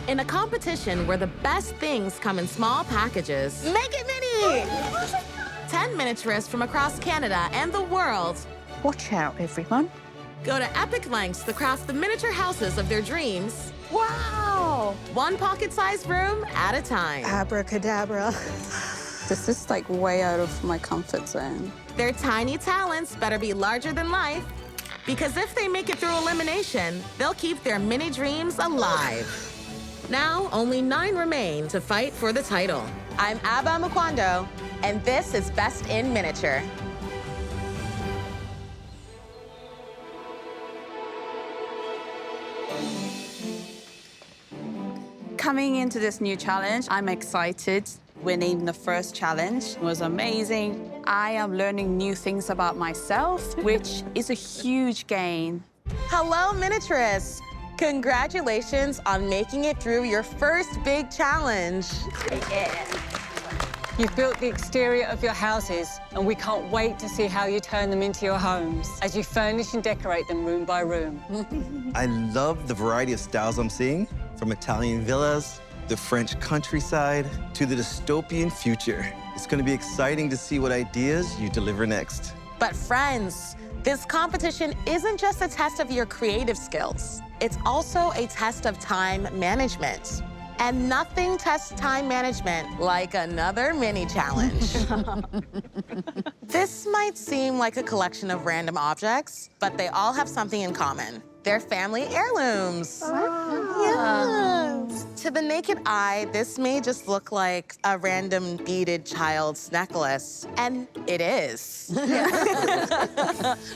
In a competition where the best things come in small packages, Make it mini! 10 miniaturists from across Canada and the world Watch out, everyone. go to epic lengths to craft the miniature houses of their dreams, Wow! one pocket-sized room at a time. Abracadabra. This is like way out of my comfort zone. Their tiny talents better be larger than life, because if they make it through elimination, they'll keep their mini dreams alive. Now, only 9 remain to fight for the title. I'm Abba Mukwando, and this is Best in Miniature. Coming into this new challenge, I'm excited. Winning the first challenge was amazing. I am learning new things about myself, which is a huge gain. Hello, miniaturists. Congratulations on making it through your first big challenge. You've built the exterior of your houses, and we can't wait to see how you turn them into your homes as you furnish and decorate them room by room. I love the variety of styles I'm seeing, from Italian villas, the French countryside, to the dystopian future. It's going to be exciting to see what ideas you deliver next. But friends, this competition isn't just a test of your creative skills. It's also a test of time management. And nothing tests time management like another mini challenge. This might seem like a collection of random objects, but they all have something in common. They're family heirlooms. Yes. To the naked eye, this may just look like a random beaded child's necklace, and it is.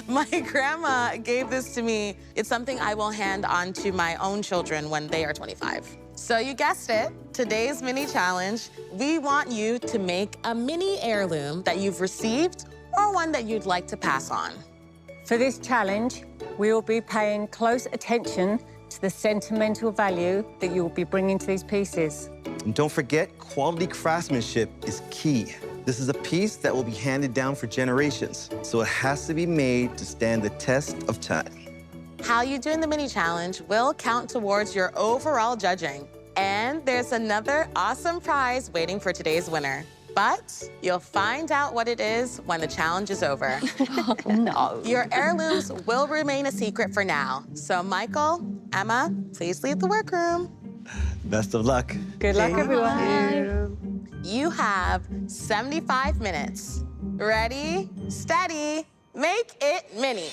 My grandma gave this to me. It's something I will hand on to my own children when they are 25. So you guessed it, today's mini challenge, we want you to make a mini heirloom that you've received or one that you'd like to pass on. For this challenge, we will be paying close attention to the sentimental value that you will be bringing to these pieces. And don't forget, quality craftsmanship is key. This is a piece that will be handed down for generations, so it has to be made to stand the test of time. How you do in the mini challenge will count towards your overall judging. And there's another awesome prize waiting for today's winner. But you'll find out what it is when the challenge is over. Oh, no. Your heirlooms will remain a secret for now. So Michael, Emma, please leave the workroom. Best of luck. Good luck, everyone. You have 75 minutes. Ready, steady, make it mini.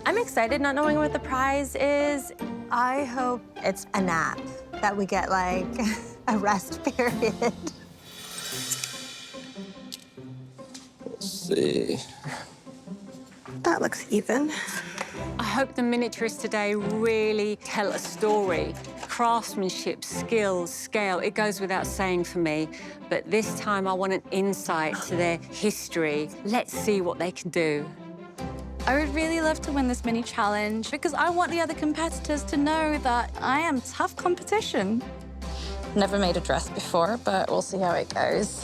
I'm excited not knowing what the prize is. I hope it's a nap, that we get, like, a rest period. Let's see. That looks even. I hope the miniaturists today really tell a story. Craftsmanship, skills, scale, it goes without saying for me. But this time I want an insight to their history. Let's see what they can do. I would really love to win this mini challenge because I want the other competitors to know that I am tough competition. Never made a dress before, but we'll see how it goes.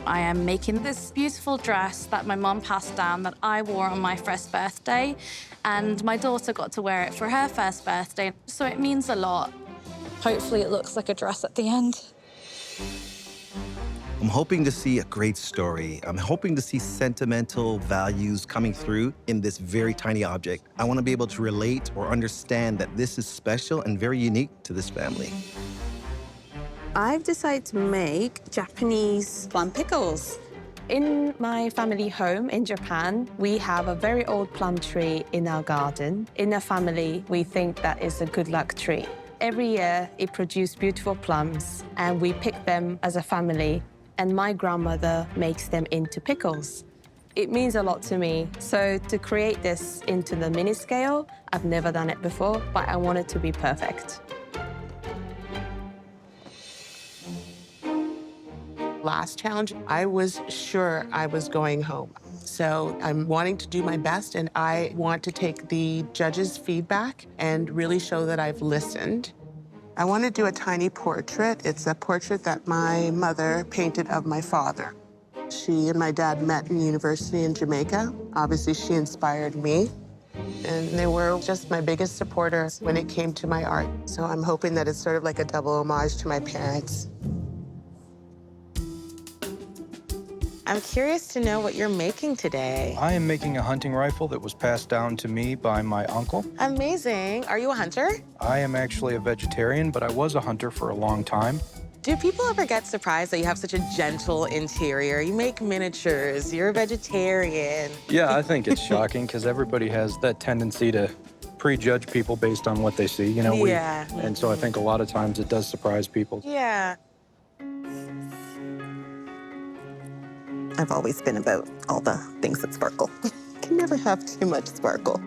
I am making this beautiful dress that my mom passed down that I wore on my first birthday, and my daughter got to wear it for her first birthday, so it means a lot. Hopefully it looks like a dress at the end. I'm hoping to see a great story. I'm hoping to see sentimental values coming through in this very tiny object. I want to be able to relate or understand that this is special and very unique to this family. I've decided to make Japanese Plum pickles. In my family home in Japan, we have a very old plum tree in our garden. In our family, we think that is a good luck tree. Every year, it produces beautiful plums, and we pick them as a family, and my grandmother makes them into pickles. It means a lot to me. So to create this into the mini scale, I've never done it before, but I want it to be perfect. Last challenge, I was sure I was going home. So I'm wanting to do my best, and I want to take the judges' feedback and really show that I've listened. I want to do a tiny portrait. It's a portrait that my mother painted of my father. She and my dad met in university in Jamaica. Obviously, she inspired me. And they were just my biggest supporters when it came to my art. So I'm hoping that it's sort of like a double homage to my parents. I'm curious to know what you're making today. I am making a hunting rifle that was passed down to me by my uncle. Amazing. Are you a hunter? I am actually a vegetarian, but I was a hunter for a long time. Do people ever get surprised that you have such a gentle interior? You make miniatures, you're a vegetarian. Yeah, I think it's shocking because everybody has that tendency to prejudge people based on what they see, you know? Yeah. And so I think a lot of times it does surprise people. Yeah. I've always been about all the things that sparkle. Can never have too much sparkle.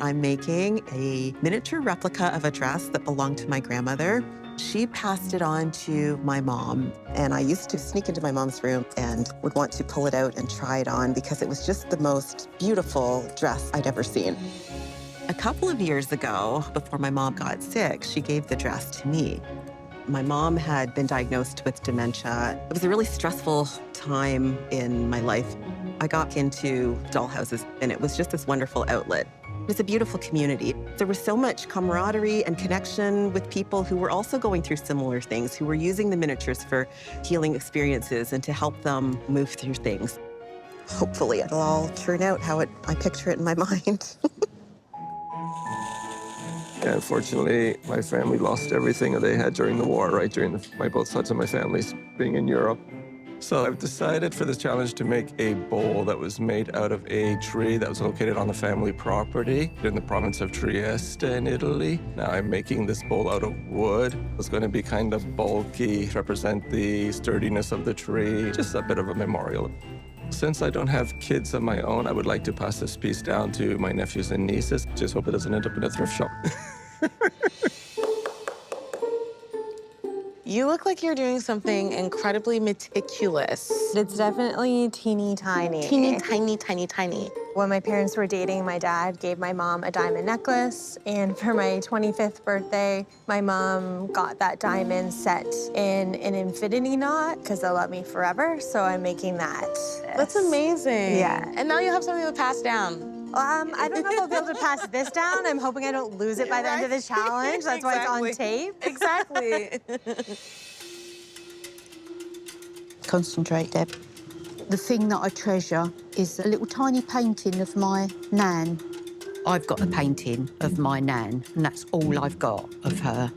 I'm making a miniature replica of a dress that belonged to my grandmother. She passed it on to my mom, and I used to sneak into my mom's room and would want to pull it out and try it on because it was just the most beautiful dress I'd ever seen. A couple of years ago, before my mom got sick, she gave the dress to me. My mom had been diagnosed with dementia. It was a really stressful time in my life. I got into dollhouses, and it was just this wonderful outlet. It was a beautiful community. There was so much camaraderie and connection with people who were also going through similar things, who were using the miniatures for healing experiences and to help them move through things. Hopefully it'll all turn out how I picture it in my mind. Yeah, unfortunately, my family lost everything that they had during the war, right? During both sides of my families being in Europe. So I've decided for this challenge to make a bowl that was made out of a tree that was located on the family property in the province of Trieste in Italy. Now I'm making this bowl out of wood. It's going to be kind of bulky, represent the sturdiness of the tree, just a bit of a memorial. Since I don't have kids of my own, I would like to pass this piece down to my nephews and nieces. Just hope it doesn't end up in a thrift shop. You look like you're doing something incredibly meticulous. It's definitely teeny tiny. Teeny, tiny, tiny, tiny. When my parents were dating, my dad gave my mom a diamond necklace. And for my 25th birthday, my mom got that diamond set in an infinity knot because they'll love me forever. So I'm making that. That's amazing. Yeah. And now you have something to pass down. I don't know if I'll be able to pass this down. I'm hoping I don't lose it by the end of the challenge. That's why it's on tape. Exactly. Concentrate, Deb. The thing that I treasure is a little tiny painting of my nan. I've got a painting of my nan, and that's all I've got of her.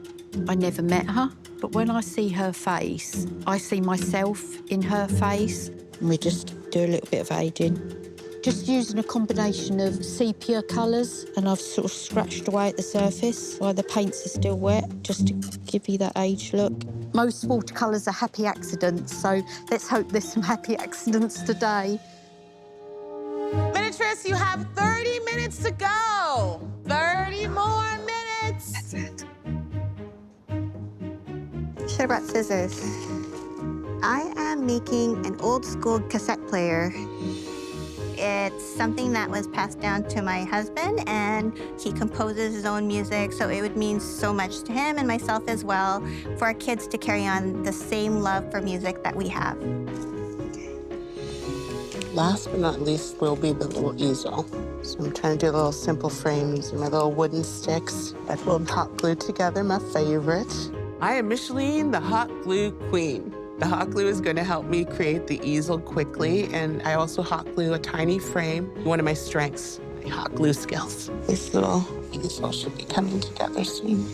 I never met her, but when I see her face, I see myself in her face. And we just do a little bit of aiding. Just using a combination of sepia colours, and I've sort of scratched away at the surface while the paints are still wet, just to give you that age look. Most watercolours are happy accidents, so let's hope there's some happy accidents today. Miniaturists, you have 30 minutes to go. 30 more minutes. That's it. Should have brought scissors. I am making an old school cassette player. It's something that was passed down to my husband, and he composes his own music, so it would mean so much to him and myself as well for our kids to carry on the same love for music that we have. Last but not least will be the little easel. So I'm trying to do a little simple frame using my little wooden sticks that will hot glue together, my favorite. I am Micheline, the hot glue queen. The hot glue is going to help me create the easel quickly, and I also hot glue a tiny frame. One of my strengths, my hot glue skills. This little easel should be coming together soon.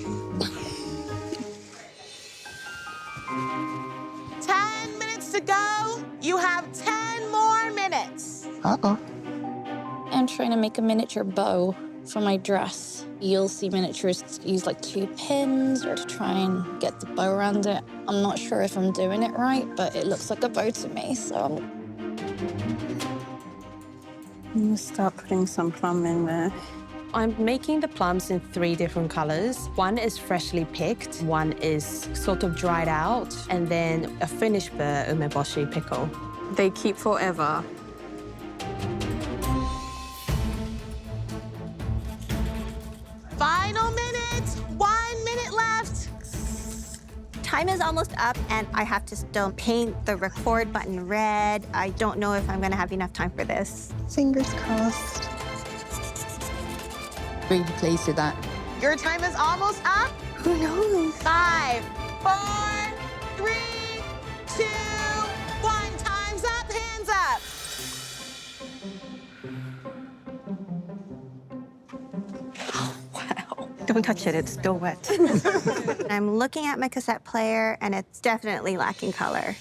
10 minutes to go. You have 10 more minutes. Uh-oh. I'm trying to make a miniature bow for my dress. You'll see miniaturists use like 2 pins or to try and get the bow around it. I'm not sure if I'm doing it right, but it looks like a bow to me, so. I'm gonna start putting some plum in there. I'm making the plums in 3 different colors. One is freshly picked, one is sort of dried out, and then a finished umeboshi pickle. They keep forever. Final minutes. 1 minute left. Time is almost up, and I have to still paint the record button red. I don't know if I'm going to have enough time for this. Fingers crossed. really pleased with that. Your time is almost up. Who knows? 5, 4, 3, 2, 1. Time's up. Hands up. Wow. Don't touch it, it's still wet. I'm looking at my cassette player, and it's definitely lacking color.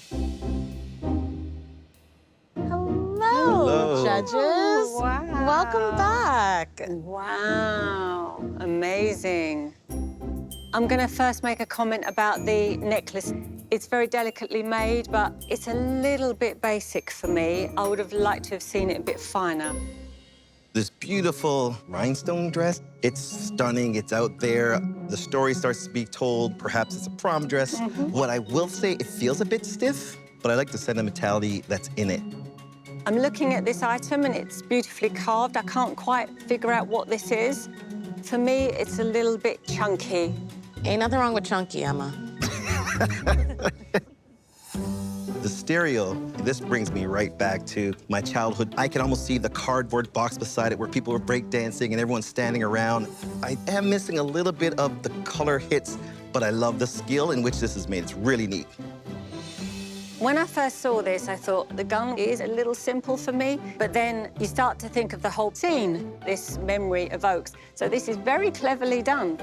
Hello, judges. Wow. Welcome back. Wow, amazing. I'm going to first make a comment about the necklace. It's very delicately made, but it's a little bit basic for me. I would have liked to have seen it a bit finer. This beautiful rhinestone dress, it's stunning, it's out there. The story starts to be told, perhaps it's a prom dress. What I will say, it feels a bit stiff, but I like the sentimentality that's in it. I'm looking at this item and it's beautifully carved. I can't quite figure out what this is. For me, it's a little bit chunky. Ain't nothing wrong with chunky, Emma. The stereo, this brings me right back to my childhood. I can almost see the cardboard box beside it where people were breakdancing and everyone's standing around. I am missing a little bit of the color hits, but I love the skill in which this is made. It's really neat. When I first saw this, I thought the gun is a little simple for me, but then you start to think of the whole scene this memory evokes. So this is very cleverly done.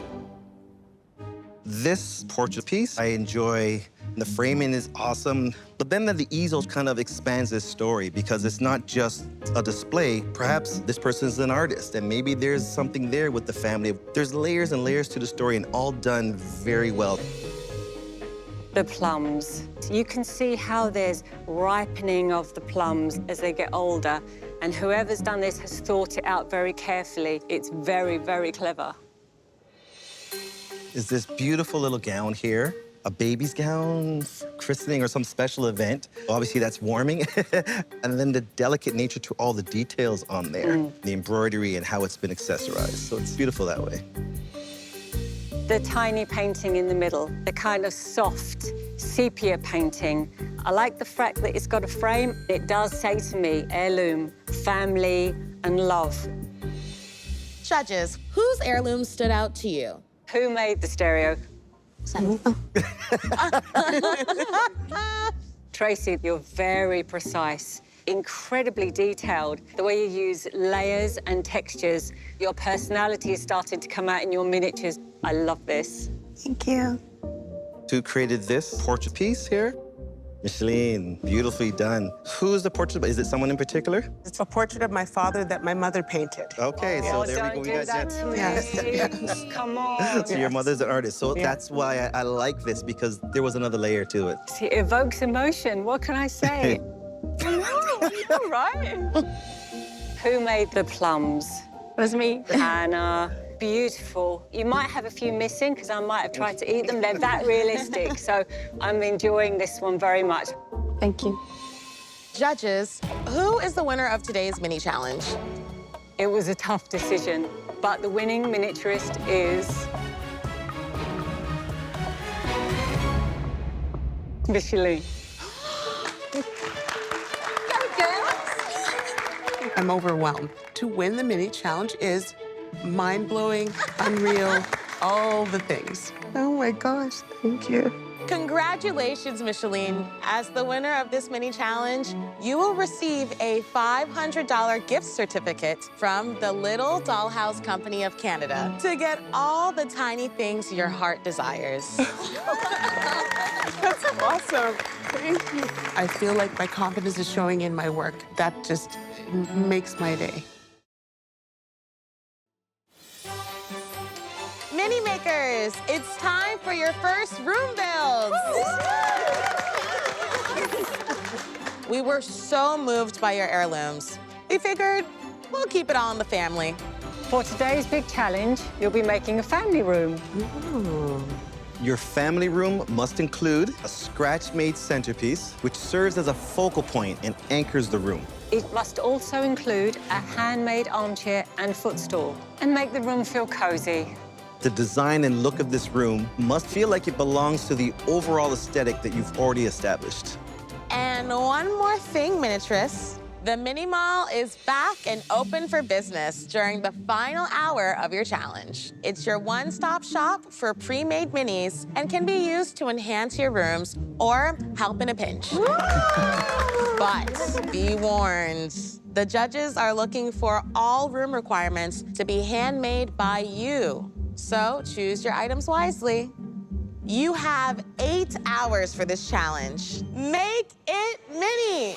This portrait piece, I enjoy. The framing is awesome, but then the easel kind of expands this story because it's not just a display. Perhaps this person's an artist, and maybe there's something there with the family. There's layers and layers to the story, and all done very well. The plums. You can see how there's ripening of the plums as they get older, and whoever's done this has thought it out very carefully. It's very, very clever. Is this beautiful little gown here, a baby's gown, christening or some special event. Obviously that's warming. And then the delicate nature to all the details on there, the embroidery and how it's been accessorized. So it's beautiful that way. The tiny painting in the middle, the kind of soft sepia painting. I like the fact that it's got a frame. It does say to me, heirloom, family, and love. Judges, whose heirloom stood out to you? Who made the stereo? Tracy, you're very precise, incredibly detailed. The way you use layers and textures, your personality is starting to come out in your miniatures. I love this. Thank you. Who created this portrait piece here? Micheline, beautifully done. Who's the portrait? Is it someone in particular? It's a portrait of my father that my mother painted. Okay, so there we go. We got that. Yes. Come on. So your mother's an artist. So that's why I like this, because there was another layer to it. See, it evokes emotion. What can I say? All right. Who made the plums? It was me. Hannah. Beautiful. You might have a few missing because I might have tried to eat them. They're that realistic. So I'm enjoying this one very much. Thank you. Judges, who is the winner of today's mini challenge? It was a tough decision, but the winning miniaturist is Micheline. I'm overwhelmed. To win the mini challenge is mind-blowing, unreal, all the things. Oh my gosh, thank you. Congratulations, Micheline. As the winner of this mini challenge, you will receive a $500 gift certificate from the Little Dollhouse Company of Canada to get all the tiny things your heart desires. That's awesome. Thank you. I feel like my confidence is showing in my work. That just makes my day. Mini makers, it's time for your first room builds. We were so moved by your heirlooms. We figured we'll keep it all in the family. For today's big challenge, you'll be making a family room. Your family room must include a scratch-made centerpiece, which serves as a focal point and anchors the room. It must also include a handmade armchair and footstool and make the room feel cozy. The design and look of this room must feel like it belongs to the overall aesthetic that you've already established. And one more thing, miniaturists. The mini mall is back and open for business during the final hour of your challenge. It's your one-stop shop for pre-made minis and can be used to enhance your rooms or help in a pinch. But be warned, the judges are looking for all room requirements to be handmade by you. So choose your items wisely. You have 8 hours for this challenge. Make it mini.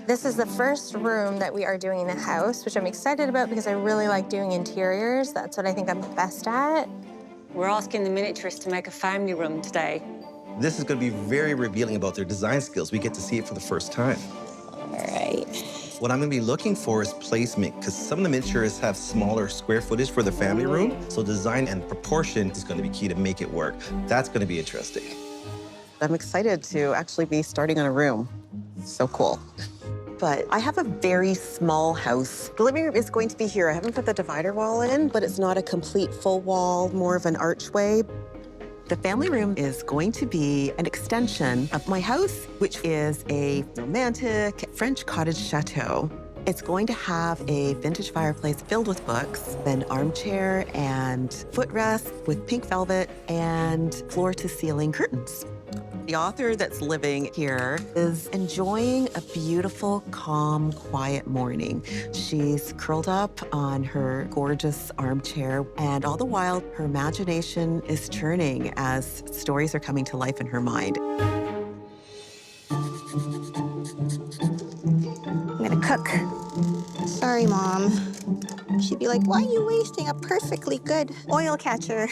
This is the first room that we are doing in the house, which I'm excited about because I really like doing interiors. That's what I think I'm the best at. We're asking the miniaturists to make a family room today. This is going to be very revealing about their design skills. We get to see it for the first time. All right. What I'm going to be looking for is placement, because some of the miniaturists have smaller square footage for the family room, so design and proportion is going to be key to make it work. That's going to be interesting. I'm excited to actually be starting on a room. So cool. But I have a very small house. The living room is going to be here. I haven't put the divider wall in, but it's not a complete full wall, more of an archway. The family room is going to be an extension of my house, which is a romantic French cottage chateau. It's going to have a vintage fireplace filled with books, an armchair and footrest with pink velvet and floor-to-ceiling curtains. The author that's living here is enjoying a beautiful, calm, quiet morning. She's curled up on her gorgeous armchair, and all the while, her imagination is churning as stories are coming to life in her mind. I'm gonna cook. Sorry, Mom. She'd be like, why are you wasting a perfectly good oil catcher?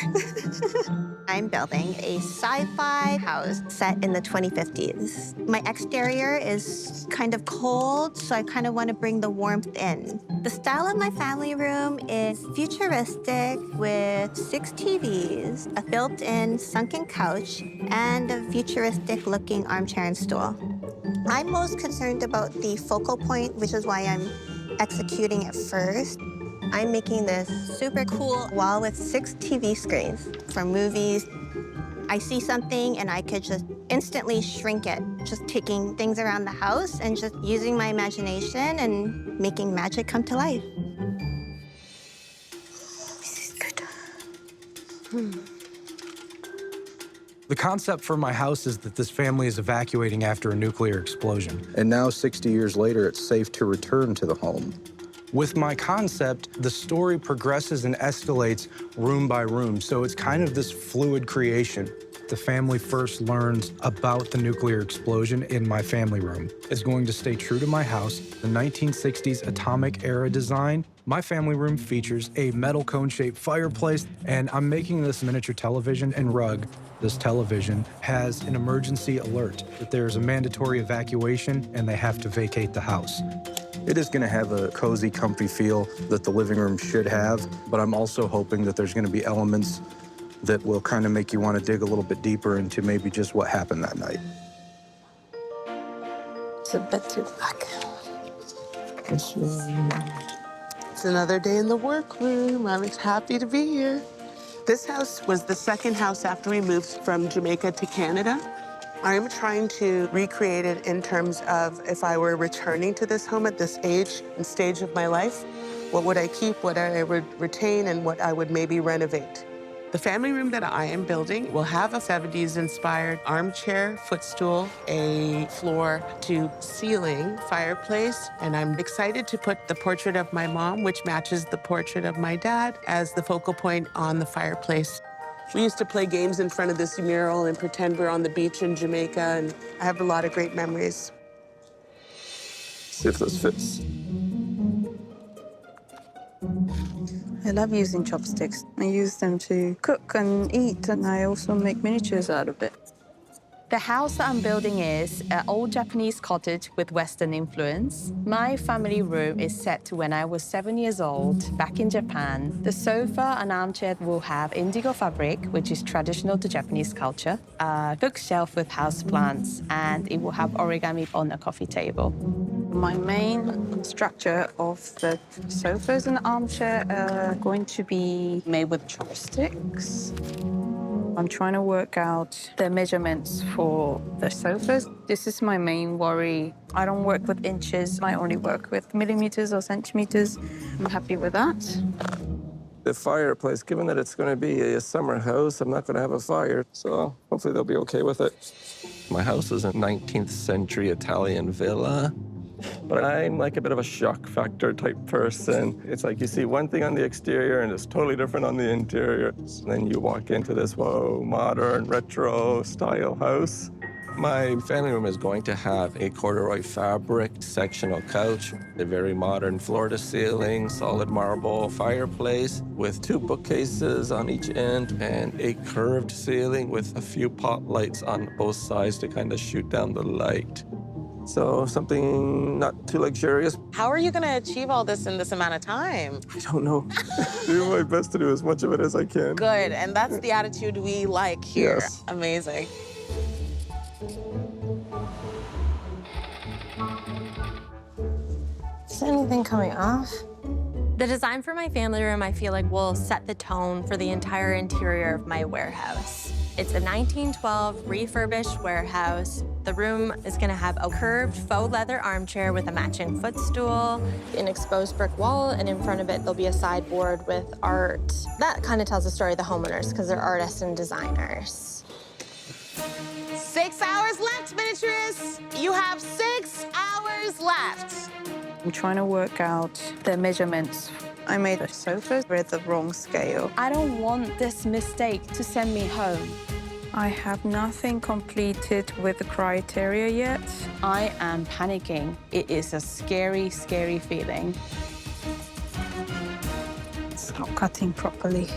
I'm building a sci-fi house set in the 2050s. My exterior is kind of cold, so I kind of want to bring the warmth in. The style of my family room is futuristic with 6 TVs, a built-in sunken couch, and a futuristic-looking armchair and stool. I'm most concerned about the focal point, which is why I'm executing it first. I'm making this super cool wall with 6 TV screens for movies. I see something and I could just instantly shrink it, just taking things around the house and just using my imagination and making magic come to life. This is good. The concept for my house is that this family is evacuating after a nuclear explosion. And now, 60 years later, it's safe to return to the home. With my concept, the story progresses and escalates room by room, so it's kind of this fluid creation. The family first learns about the nuclear explosion in my family room. It's going to stay true to my house, the 1960s atomic era design. My family room features a metal cone-shaped fireplace, and I'm making this miniature television and rug. This television has an emergency alert that there's a mandatory evacuation and they have to vacate the house. It is going to have a cozy, comfy feel that the living room should have, but I'm also hoping that there's going to be elements that will kind of make you want to dig a little bit deeper into maybe just what happened that night. It's a bit too black. It's another day in the workroom. I'm happy to be here. This house was the second house after we moved from Jamaica to Canada. I'm trying to recreate it in terms of if I were returning to this home at this age and stage of my life, what would I keep, what I would retain, and what I would maybe renovate. The family room that I am building will have a 70s-inspired armchair, footstool, a floor-to-ceiling fireplace, and I'm excited to put the portrait of my mom, which matches the portrait of my dad, as the focal point on the fireplace. We used to play games in front of this mural and pretend we're on the beach in Jamaica, and I have a lot of great memories. See if this fits. I love using chopsticks. I use them to cook and eat, and I also make miniatures out of it. The house that I'm building is an old Japanese cottage with Western influence. My family room is set to when I was 7 years old, back in Japan. The sofa and armchair will have indigo fabric, which is traditional to Japanese culture, a bookshelf with houseplants, and it will have origami on a coffee table. My main structure of the sofas and armchair are going to be made with chopsticks. I'm trying to work out the measurements for the sofas. This is my main worry. I don't work with inches. I only work with millimeters or centimeters. I'm happy with that. The fireplace, given that it's going to be a summer house, I'm not going to have a fire, so hopefully they'll be okay with it. My house is a 19th century Italian villa, but I'm like a bit of a shock factor type person. It's like you see one thing on the exterior and it's totally different on the interior. And then you walk into this, whoa, modern, retro style house. My family room is going to have a corduroy fabric sectional couch, a very modern floor-to-ceiling, solid marble fireplace with 2 bookcases on each end and a curved ceiling with a few pot lights on both sides to kind of shoot down the light. So something not too luxurious. How are you going to achieve all this in this amount of time? I don't know. Do my best to do as much of it as I can. Good, and that's the attitude we like here. Yes. Amazing. Is anything coming off? The design for my family room, I feel like, will set the tone for the entire interior of my warehouse. It's a 1912 refurbished warehouse. The room is gonna have a curved faux leather armchair with a matching footstool, An exposed brick wall, and in front of it, there'll be a sideboard with art. That kind of tells the story of the homeowners because they're artists and designers. 6 hours left, miniaturists. You have 6 hours left. I'm trying to work out the measurements. I made a sofa with the wrong scale. I don't want this mistake to send me home. I have nothing completed with the criteria yet. I am panicking. It is a scary, scary feeling. It's not cutting properly.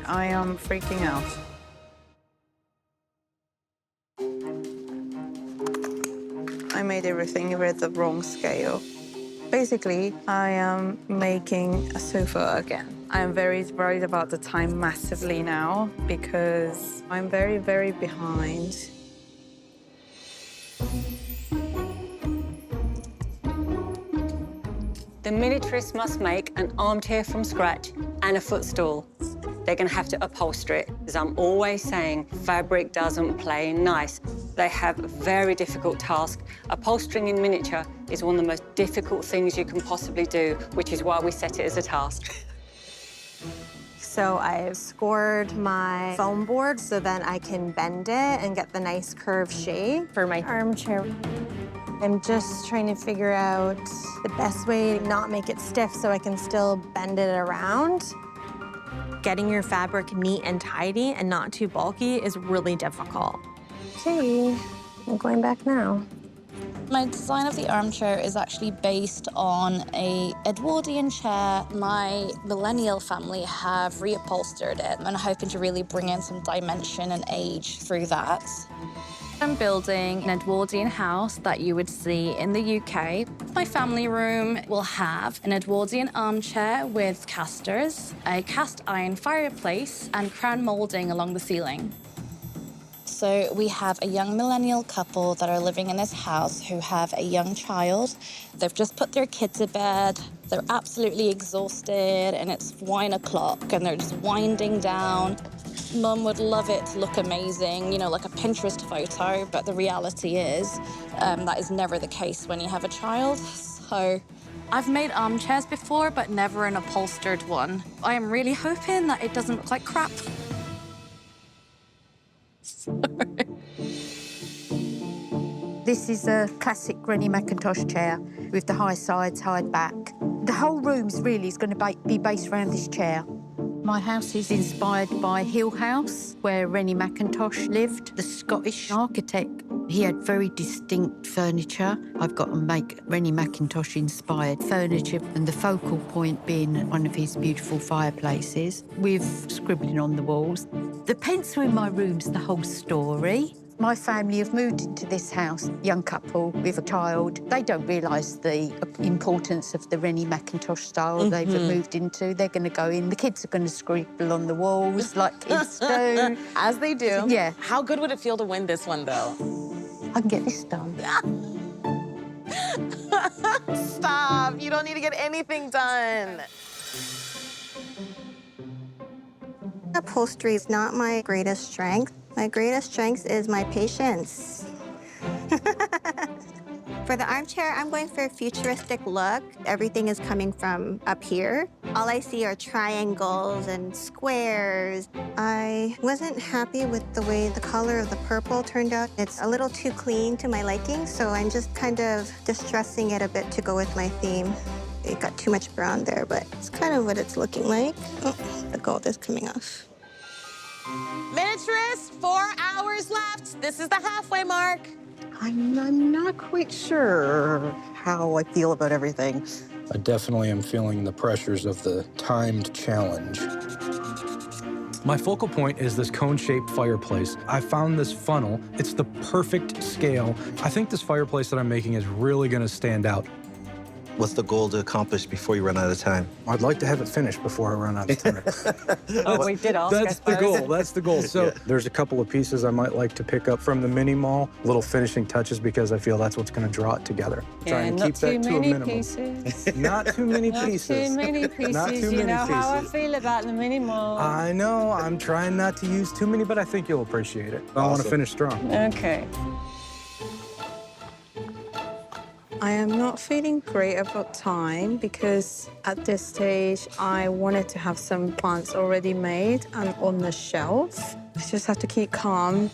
I am freaking out. I made everything with the wrong scale. Basically, I am making a sofa again. I am very worried about the time massively now because I'm very, very behind. The miniaturists must make an armchair from scratch and a footstool. They're going to have to upholster it. As I'm always saying, fabric doesn't play nice. They have a very difficult task. Upholstering in miniature is one of the most difficult things you can possibly do, which is why we set it as a task. So I've scored my foam board so then I can bend it and get the nice curved shape for my armchair. I'm just trying to figure out the best way to not make it stiff so I can still bend it around. Getting your fabric neat and tidy and not too bulky is really difficult. Okay, I'm going back now. My design of the armchair is actually based on a Edwardian chair. My millennial family have reupholstered it, and I'm hoping to really bring in some dimension and age through that. I'm building an Edwardian house that you would see in the UK. My family room will have an Edwardian armchair with casters, a cast iron fireplace, and crown moulding along the ceiling. So we have a young millennial couple that are living in this house who have a young child. They've just put their kid to bed. They're absolutely exhausted, and it's wine o'clock, and they're just winding down. Mum would love it to look amazing, you know, like a Pinterest photo, but the reality is that is never the case when you have a child. So I've made armchairs before, but never an upholstered one. I am really hoping that it doesn't look like crap. This is a classic Granny McIntosh chair with the high sides, high back. The whole room's really is going to be based around this chair. My house is inspired by Hill House, where Rennie Mackintosh lived, the Scottish architect. He had very distinct furniture. I've got to make Rennie Mackintosh-inspired furniture, and the focal point being one of his beautiful fireplaces with scribbling on the walls. The pencil in my room's the whole story. My family have moved into this house, young couple with a child. They don't realise the importance of the Rennie Mackintosh style they've moved into. They're going to go in. The kids are going to scribble on the walls like kids do. As they do. Yeah. How good would it feel to win this one, though? I can get this done. Stop. You don't need to get anything done. Upholstery is not my greatest strength. My greatest strength is my patience. For the armchair, I'm going for a futuristic look. Everything is coming from up here. All I see are triangles and squares. I wasn't happy with the way the color of the purple turned out. It's a little too clean to my liking, so I'm just kind of distressing it a bit to go with my theme. It got too much brown there, but it's kind of what it's looking like. Oh, the gold is coming off. Miniaturists, 4 hours left. This is the halfway mark. I'm not quite sure how I feel about everything. I definitely am feeling the pressures of the timed challenge. My focal point is this cone-shaped fireplace. I found this funnel. It's the perfect scale. I think this fireplace that I'm making is really gonna stand out. What's the goal to accomplish before you run out of time? I'd like to have it finished before I run out of time. Oh, we did ask, That's I the suppose. goal, that's the goal. So there's a couple of pieces I might like to pick up from the mini mall, little finishing touches, because I feel that's what's gonna draw it together. Try and not keep that too to a many minimum. pieces. Not too many Not pieces. too many pieces. Not too You many know how I pieces. feel about the mini mall. I know, I'm trying not to use too many, but I think you'll appreciate it. I want to Awesome. finish strong. Okay. I am not feeling great about time because at this stage, I wanted to have some plants already made and on the shelf. I just have to keep calm.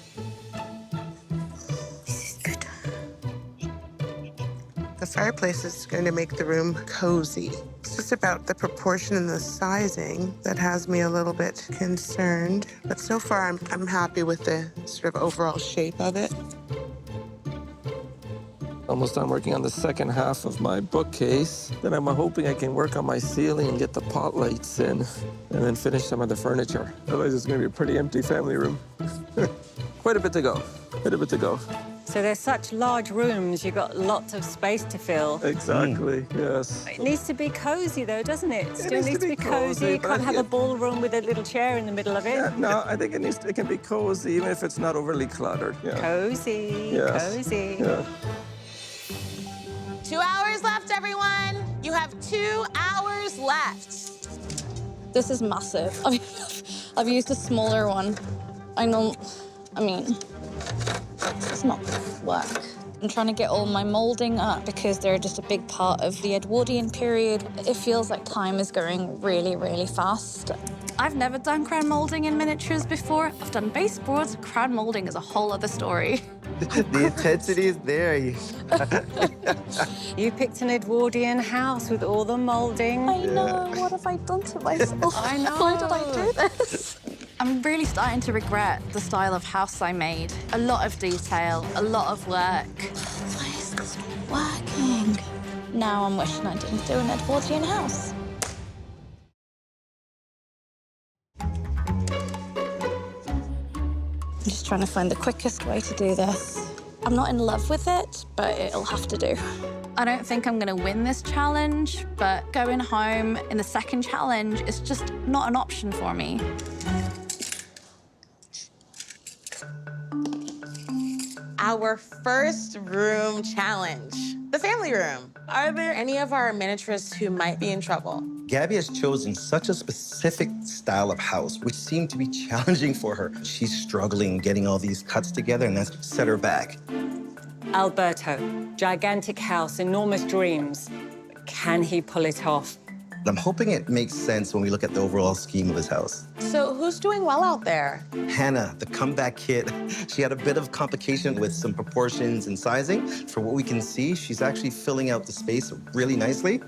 The fireplace is going to make the room cozy. It's just about the proportion and the sizing that has me a little bit concerned. But so far, I'm happy with the sort of overall shape of it. Almost done working on the second half of my bookcase. Then I'm hoping I can work on my ceiling and get the pot lights in, and then finish some of the furniture. Otherwise, it's going to be a pretty empty family room. Quite a bit to go. Quite a bit to go. So they're such large rooms, you've got lots of space to fill. Exactly, yes. It needs to be cozy, though, doesn't it? Still needs to be cozy. cozy, You but can't have yeah. a ballroom with a little chair in the middle of it. Yeah, no, I think it can be cozy, even if it's not overly cluttered. Yeah. Cozy, Yes. cozy. Yeah. 2 hours left, everyone. You have 2 hours left. This is massive. I've used a smaller one. I mean, it's not work. I'm trying to get all my molding up because they're just a big part of the Edwardian period. It feels like time is going really, really fast. I've never done crown molding in miniatures before. I've done baseboards. Crown molding is a whole other story. The intensity is there. You picked an Edwardian house with all the moulding. I know. What have I done to myself? I know. Why did I do this? I'm really starting to regret the style of house I made. A lot of detail, a lot of work. Why is this not working? Now I'm wishing I didn't do an Edwardian house. I'm just trying to find the quickest way to do this. I'm not in love with it, but it'll have to do. I don't think I'm gonna win this challenge, but going home in the second challenge is just not an option for me. Our first room challenge, the family room. Are there any of our miniaturists who might be in trouble? Gabby has chosen such a specific style of house, which seemed to be challenging for her. She's struggling getting all these cuts together, and that's set her back. Alberto, gigantic house, enormous dreams. Can he pull it off? I'm hoping it makes sense when we look at the overall scheme of his house. So who's doing well out there? Hannah, the comeback kid, she had a bit of complication with some proportions and sizing. For what we can see, she's actually filling out the space really nicely.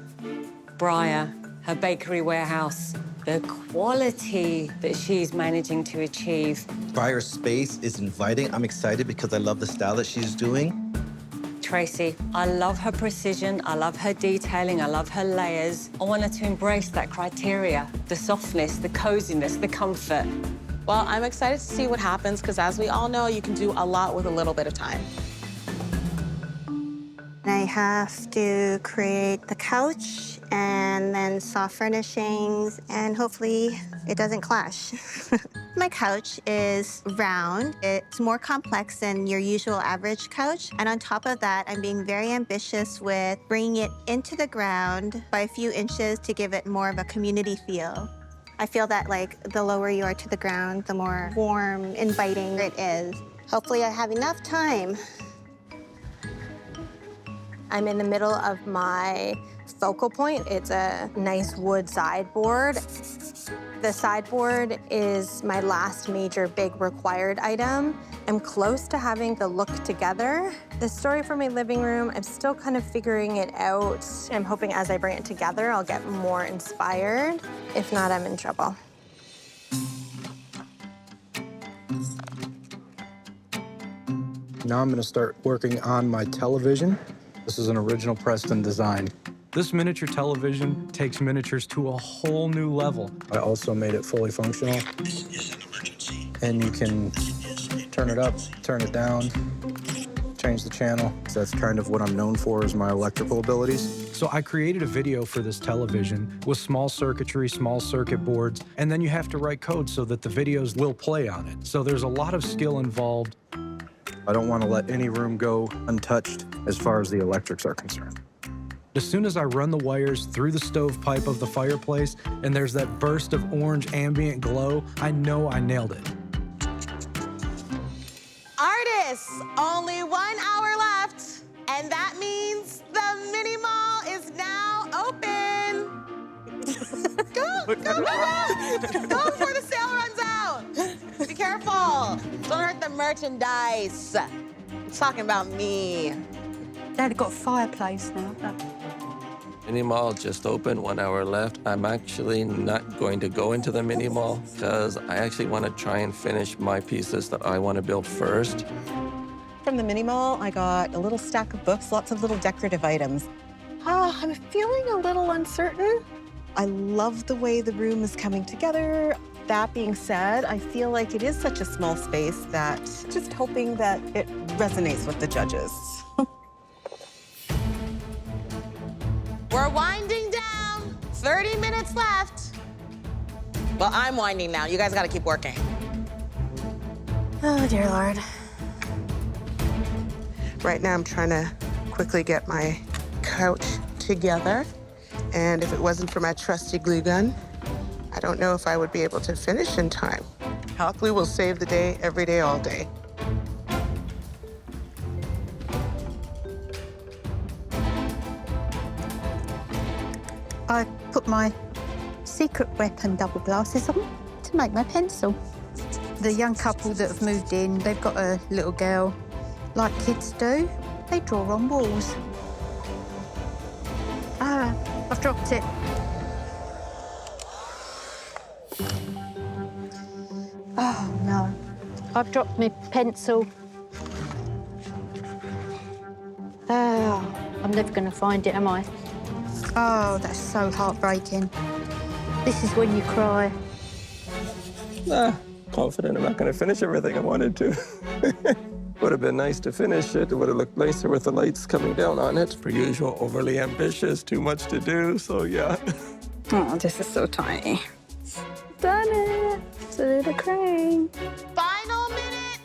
Briar, her bakery warehouse, the quality that she's managing to achieve. Briar's space is inviting. I'm excited because I love the style that she's doing. Tracy, I love her precision, I love her detailing, I love her layers. I want her to embrace that criteria, the softness, the coziness, the comfort. Well, I'm excited to see what happens because as we all know, you can do a lot with a little bit of time. I have to create the couch and then soft furnishings, and hopefully it doesn't clash. My couch is round. It's more complex than your usual average couch. And on top of that, I'm being very ambitious with bringing it into the ground by a few inches to give it more of a community feel. I feel that like the lower you are to the ground, the more warm, inviting it is. Hopefully I have enough time. I'm in the middle of my focal point. It's a nice wood sideboard. The sideboard is my last major big required item. I'm close to having the look together. The story for my living room, I'm still kind of figuring it out. I'm hoping as I bring it together, I'll get more inspired. If not, I'm in trouble. Now I'm gonna start working on my television. This is an original Preston design. This miniature television takes miniatures to a whole new level. I also made it fully functional. This is an emergency. And you can turn it up, turn it down, change the channel. That's kind of what I'm known for is my electrical abilities. So I created a video for this television with small circuitry, small circuit boards, and then you have to write code so that the videos will play on it. So there's a lot of skill involved. I don't want to let any room go untouched as far as the electrics are concerned. As soon as I run the wires through the stovepipe of the fireplace and there's that burst of orange ambient glow, I know I nailed it. Artists, only 1 hour left, and that means the mini mall is now open. Go before the sale runs out. Be careful. Don't hurt the merchandise. I'm talking about me. Dad got a fireplace now. Mini mall just opened, 1 hour left. I'm actually not going to go into the mini mall because I actually want to try and finish my pieces that I want to build first. From the mini mall, I got a little stack of books, lots of little decorative items. I'm feeling a little uncertain. I love the way the room is coming together. That being said, I feel like it is such a small space that just hoping that it resonates with the judges. We're winding down. 30 minutes left. Well, I'm winding down. You guys got to keep working. Oh, dear Lord. Right now, I'm trying to quickly get my couch together. And if it wasn't for my trusty glue gun, I don't know if I would be able to finish in time. Hot glue will save the day, every day, all day. I put my secret weapon double glasses on to make my pencil. The young couple that have moved in, they've got a little girl, like kids do. They draw on walls. Ah, I've dropped it. Oh, no. I've dropped my pencil. Oh, I'm never going to find it, am I? Oh, that's so heartbreaking. This is when you cry. Confident I'm not going to finish everything I wanted to. Would have been nice to finish it. It would have looked nicer with the lights coming down on it. Per usual, overly ambitious, too much to do, so yeah. Oh, this is so tiny. Done it to the crane. Final minute.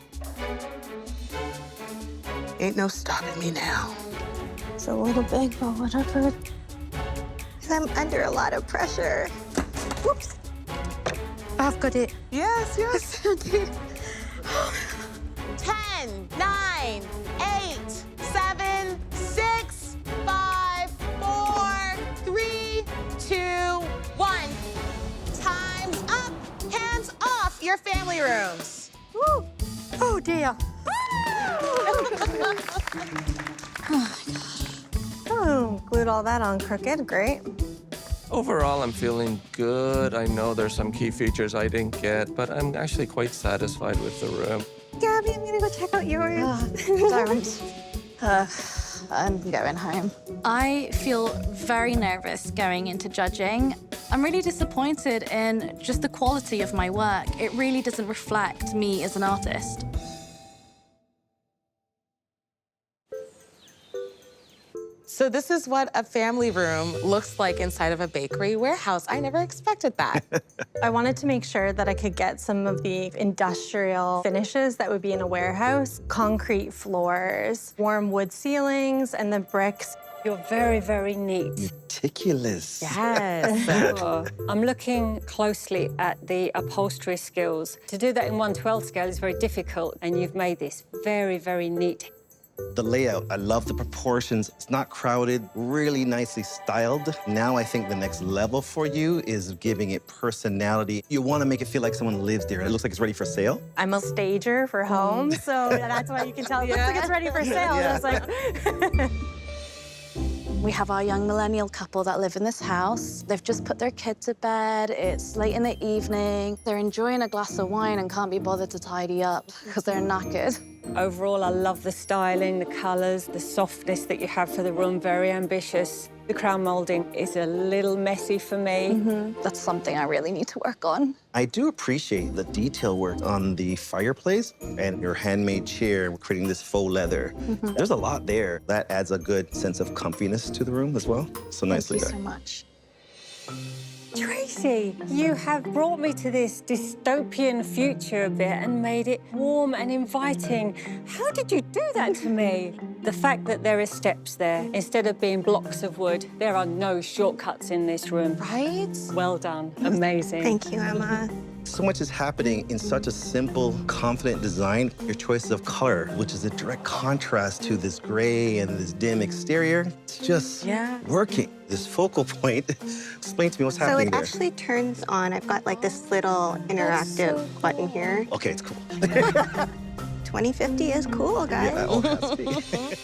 Ain't no stopping me now. It's a little big, but whatever. I'm under a lot of pressure. Whoops. I've got it. Yes, yes. 10, 9, 8, 7, 6, 5, 4, 3, 2, 1. Time's up. Hands off your family rooms. Woo. Oh, dear. Oh, glued all that on crooked. Great. Overall, I'm feeling good. I know there's some key features I didn't get, but I'm actually quite satisfied with the room. Gabby, I'm gonna go check out yours. Don't. I'm going home. I feel very nervous going into judging. I'm really disappointed in just the quality of my work. It really doesn't reflect me as an artist. So this is what a family room looks like inside of a bakery warehouse. I never expected that. I wanted to make sure that I could get some of the industrial finishes that would be in a warehouse. Concrete floors, warm wood ceilings, and the bricks. You're very, very neat. Meticulous. Yes. I'm looking closely at the upholstery skills. To do that in 1/12 scale is very difficult, and you've made this very, very neat. The layout, I love the proportions. It's not crowded, really nicely styled. Now I think the next level for you is giving it personality. You want to make it feel like someone lives there. It looks like it's ready for sale. I'm a stager for homes, so that's why you can tell it looks like it's ready for sale. And I was like, We have our young millennial couple that live in this house. They've just put their kid to bed. It's late in the evening. They're enjoying a glass of wine and can't be bothered to tidy up because they're knackered. Overall, I love the styling, the colours, the softness that you have for the room, very ambitious. The crown moulding is a little messy for me. That's something I really need to work on. I do appreciate the detail work on the fireplace and your handmade chair, creating this faux leather. There's a lot there. That adds a good sense of comfiness to the room as well. So nicely done. Thank you so much. Tracy, you have brought me to this dystopian future a bit and made it warm and inviting. How did you do that to me? The fact that there are steps there, instead of being blocks of wood, there are no shortcuts in this room. Right? Well done. Amazing. Thank you, Emma. So much is happening in such a simple, confident design. Your choices of color, which is a direct contrast to this gray and this dim exterior, it's just working. This focal point, explain to me what's So happening it there. actually turns on. I've got like this little interactive button here. Okay, it's cool. 2050 is cool, guys. Yeah, oh, it has to be.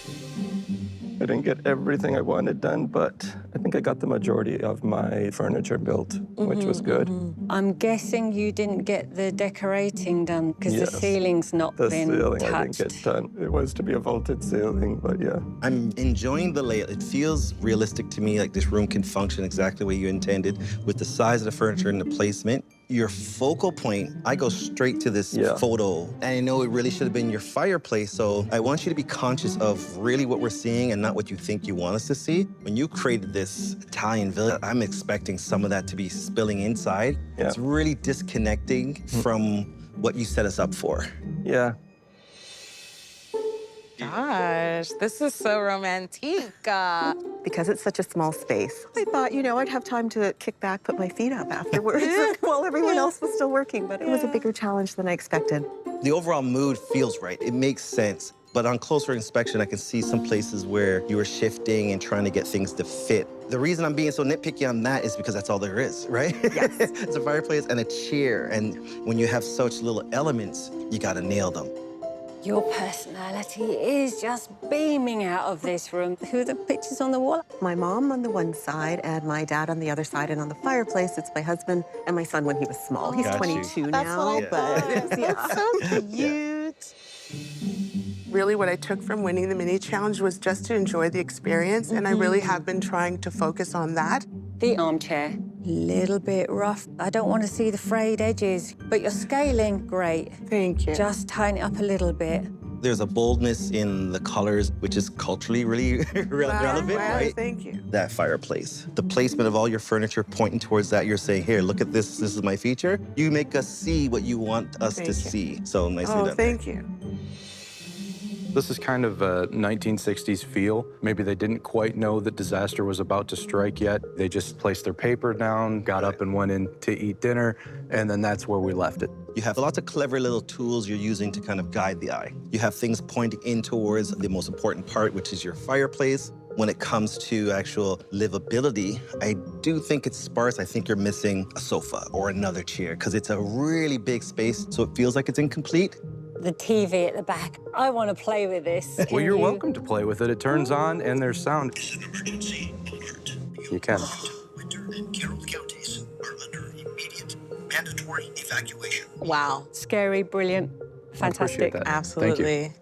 I didn't get everything I wanted done, but I think I got the majority of my furniture built, which was good. I'm guessing you didn't get the decorating done because Yes. the ceiling's not The been ceiling touched. I didn't get done. It was to be a vaulted ceiling, but yeah. I'm enjoying the layout. It feels realistic to me, like this room can function exactly the way you intended with the size of the furniture and the placement. Your focal point, I go straight to this photo. And I know it really should have been your fireplace, so I want you to be conscious of really what we're seeing and not what you think you want us to see. When you created this Italian villa, I'm expecting some of that to be spilling inside. Yeah. It's really disconnecting from what you set us up for. Yeah. Gosh, this is so romantic. Because it's such a small space, I thought, you know, I'd have time to kick back, put my feet up afterwards while everyone else was still working, but it was a bigger challenge than I expected. The overall mood feels right. It makes sense. But on closer inspection, I can see some places where you were shifting and trying to get things to fit. The reason I'm being so nitpicky on that is because that's all there is, right? Yes. It's a fireplace and a chair. And when you have such little elements, you gotta nail them. Your personality is just beaming out of this room. Who are the pictures on the wall? My mom on the one side and my dad on the other side, and on the fireplace, it's my husband and my son when he was small. He's Got you. 22 That's now, what I but It's so cute. Really, what I took from winning the mini challenge was just to enjoy the experience, and I really have been trying to focus on that. The armchair, little bit rough. I don't want to see the frayed edges, but your scaling, great. Thank you. Just tighten it up a little bit. There's a boldness in the colors, which is culturally really relevant, Wow, right? thank you. That fireplace. The placement of all your furniture pointing towards that. You're saying, here, look at this. This is my feature. You make us see what you want us to see. So nicely done. Thank you. This is kind of a 1960s feel. Maybe they didn't quite know that disaster was about to strike yet. They just placed their paper down, got up and went in to eat dinner, and then that's where we left it. You have lots of clever little tools you're using to kind of guide the eye. You have things pointing in towards the most important part, which is your fireplace. When it comes to actual livability, I do think it's sparse. I think you're missing a sofa or another chair because it's a really big space, so it feels like it's incomplete. The TV at the back. I want to play with this. Well, Can you're you- welcome to play with it. It turns on and there's sound. Emergency alert. You can. Winter and Carroll counties are under immediate mandatory evacuation. Wow. Scary, brilliant, fantastic. that. Absolutely.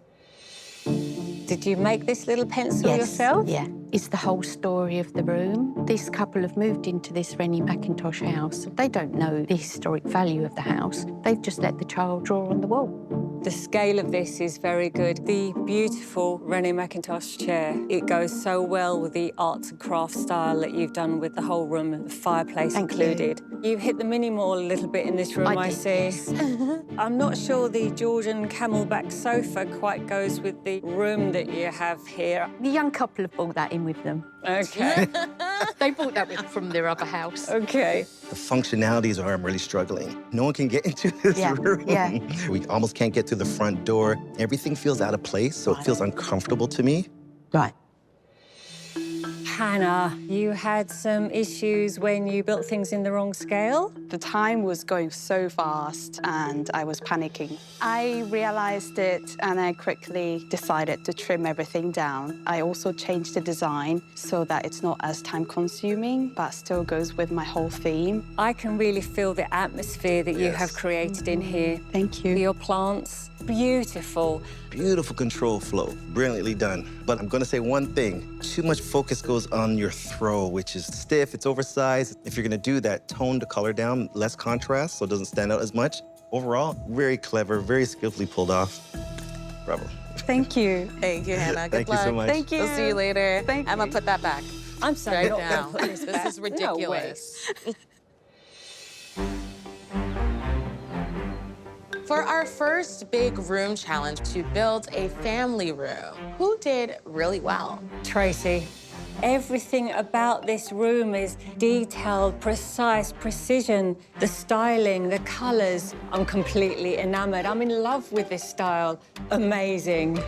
Did you make this little pencil yourself? Yeah. It's the whole story of the room. This couple have moved into this Rennie McIntosh house. They don't know the historic value of the house. They've just let the child draw on the wall. The scale of this is very good. The beautiful René Mackintosh chair, it goes so well with the arts and crafts style that you've done with the whole room, the fireplace included. You've hit the minimal a little bit in this room, I see. Yes. I'm not sure the Georgian camelback sofa quite goes with the room that you have here. The young couple have brought that in with them. Okay. They brought that from their other house. Okay. The functionalities are where I'm really struggling. No one can get into this room. Yeah. We almost can't get to the front door. Everything feels out of place, so it feels uncomfortable to me. Right. Hannah, you had some issues when you built things in the wrong scale? The time was going so fast and I was panicking. I realized it and I quickly decided to trim everything down. I also changed the design so that it's not as time-consuming, but still goes with my whole theme. I can really feel the atmosphere that you have created in here. Thank you. Your plants, beautiful. Beautiful control flow, brilliantly done. But I'm gonna say one thing, too much focus goes on your throw, which is stiff, it's oversized. If you're gonna do that, tone the color down, less contrast, so it doesn't stand out as much. Overall, very clever, very skillfully pulled off. Bravo. Thank you. Thank you, Hannah. Good Thank you luck. so much. Thank you. We'll see you later. Thank you. Emma, put that back. I'm sorry, Right I'm not now. gonna put this back. This is ridiculous. No way. For our first big room challenge to build a family room, who did really well? Tracy, everything about this room is detailed, precise, precision. The styling, the colors, I'm completely enamored. I'm in love with this style. Amazing.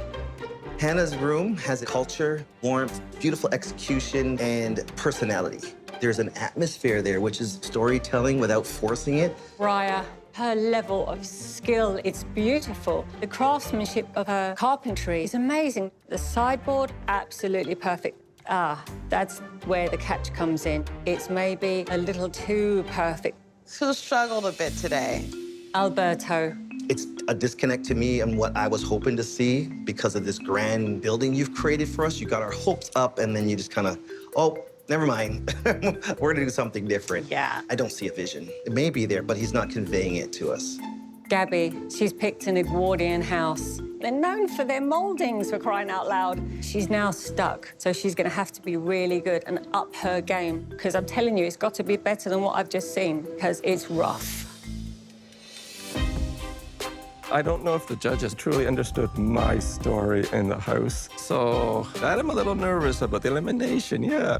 Hannah's room has culture, warmth, beautiful execution, and personality. There's an atmosphere there, which is storytelling without forcing it. Raya, her level of skill, it's beautiful. The craftsmanship of her carpentry is amazing. The sideboard, absolutely perfect. Ah, that's where the catch comes in. It's maybe a little too perfect. Who struggled a bit today? Alberto. It's a disconnect to me and what I was hoping to see because of this grand building you've created for us. You got our hopes up and then you just kind of, oh, never mind. We're gonna do something different. Yeah. I don't see a vision. It may be there, but he's not conveying it to us. Gabby, she's picked an Edwardian house. They're known for their moldings, for crying out loud. She's now stuck, so she's gonna have to be really good and up her game, because I'm telling you, it's got to be better than what I've just seen, because it's rough. I don't know if the judges truly understood my story in the house, so I'm a little nervous about the elimination, yeah.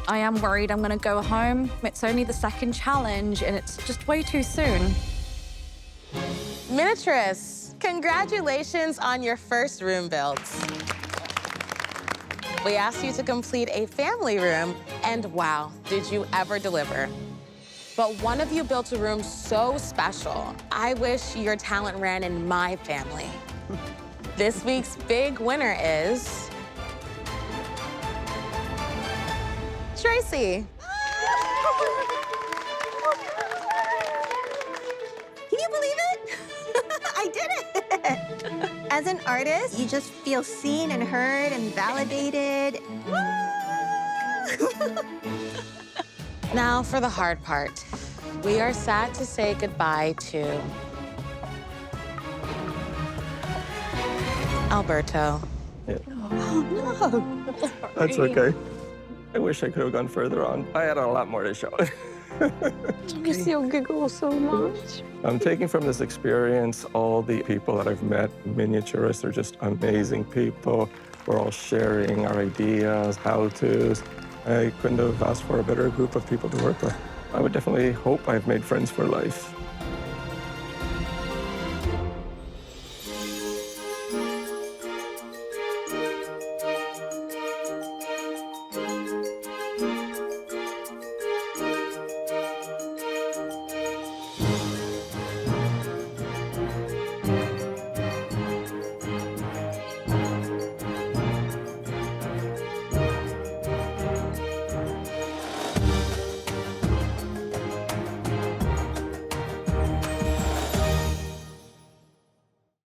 I am worried I'm going to go home. It's only the second challenge and it's just way too soon. Miniaturists, congratulations on your first room builds. We asked you to complete a family room, and wow, did you ever deliver. But one of you built a room so special. I wish your talent ran in my family. This week's big winner is Tracy. Can you believe it? I did it! As an artist, you just feel seen and heard and validated. Now for the hard part. We are sad to say goodbye to Alberto. Yeah. Oh, no. That's okay. I wish I could have gone further on. I had a lot more to show. You still giggle so much. I'm taking from this experience all the people that I've met. Miniaturists are just amazing people. We're all sharing our ideas, how-tos. I couldn't have asked for a better group of people to work with. I would definitely hope I've made friends for life.